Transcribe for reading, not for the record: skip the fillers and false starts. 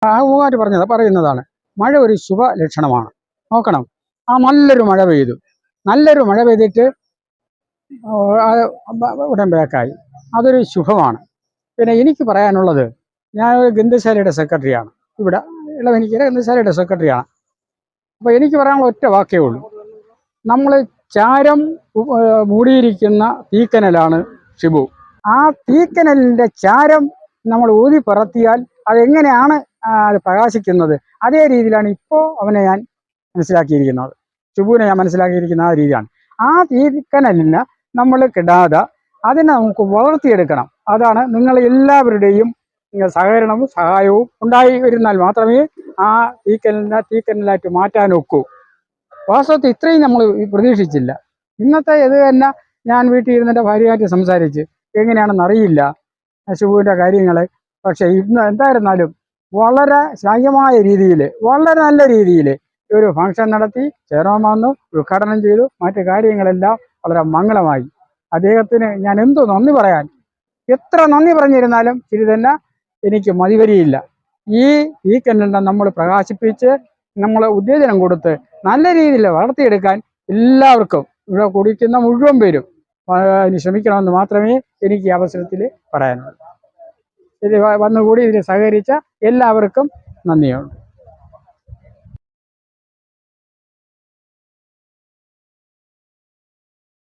മൂവാറ്റ് പറയുന്നതാണ്, മഴ ഒരു ശുഭ ലക്ഷണമാണ്. നോക്കണം, നല്ലൊരു മഴ പെയ്തു, നല്ലൊരു മഴ പെയ്തിട്ട് ഉടൻ ബേക്കായി, അതൊരു ശുഭമാണ്. പിന്നെ എനിക്ക് പറയാനുള്ളത്, ഞാൻ ഒരു ഗ്രന്ഥശാലയുടെ സെക്രട്ടറിയാണ്, ഇവിടെ ഇളവനിക്കര ഗ്രന്ഥശാലയുടെ സെക്രട്ടറിയാണ്. അപ്പോൾ എനിക്ക് പറയാനുള്ള ഒറ്റ വാക്കേ ഉള്ളൂ, നമ്മൾ ചാരം മൂടിയിരിക്കുന്ന തീക്കനലാണ് ഷിബു. ആ തീക്കനലിൻ്റെ ചാരം നമ്മൾ ഊതി പറത്തിയാൽ അതെങ്ങനെയാണ് അത് പ്രകാശിക്കുന്നത്, അതേ രീതിയിലാണ് ഇപ്പോൾ അവനെ ഞാൻ മനസ്സിലാക്കിയിരിക്കുന്നത്, ഷിബുവിനെ ഞാൻ മനസ്സിലാക്കിയിരിക്കുന്ന ആ രീതിയാണ്. ആ തീക്കനലിന് നമ്മൾ കിടാതെ അതിനെ നമുക്ക് വളർത്തിയെടുക്കണം. അതാണ് നിങ്ങൾ എല്ലാവരുടെയും സഹകരണവും സഹായവും ഉണ്ടായി വരുന്നാൽ മാത്രമേ ആ തീക്കനലായിട്ട് മാറ്റാനൊക്കൂ. വാസ്തവത്തിൽ ഇത്രയും നമ്മൾ പ്രതീക്ഷിച്ചില്ല. ഇന്നത്തെ ഇത് തന്നെ ഞാൻ വീട്ടിൽ ഇരുന്നെൻ്റെ ഭാര്യയായിട്ട് സംസാരിച്ച് എങ്ങനെയാണെന്ന് അറിയില്ല ഷിബുവിൻ്റെ കാര്യങ്ങൾ. പക്ഷേ ഇന്ന് എന്തായിരുന്നാലും വളരെ ശ്ലാഘ്യമായ രീതിയിൽ, വളരെ നല്ല രീതിയിൽ ഒരു ഫംഗ്ഷൻ നടത്തി, ചെയർമാൻ വന്നു, ഉദ്ഘാടനം ചെയ്തു, മറ്റു കാര്യങ്ങളെല്ലാം വളരെ മംഗളമായി. അദ്ദേഹത്തിന് ഞാൻ എന്തോ നന്ദി പറയാൻ, എത്ര നന്ദി പറഞ്ഞിരുന്നാലും ശരി തന്നെ എനിക്ക് മതിവരിയില്ല. ഈ കന്നഡ നമ്മൾ പ്രകാശിപ്പിച്ച് നമ്മൾ ഉത്തേജനം കൊടുത്ത് നല്ല രീതിയിൽ വളർത്തിയെടുക്കാൻ എല്ലാവർക്കും, ഇവിടെ കുടിക്കുന്ന മുഴുവൻ പേരും അതിന് ശ്രമിക്കണമെന്ന് മാത്രമേ എനിക്ക് ഈ അവസരത്തിൽ പറയാനുള്ളൂ. ഇത് വന്നുകൂടി ഇതിൽ സഹകരിച്ച എല്ലാവർക്കും നന്ദിയുണ്ട്.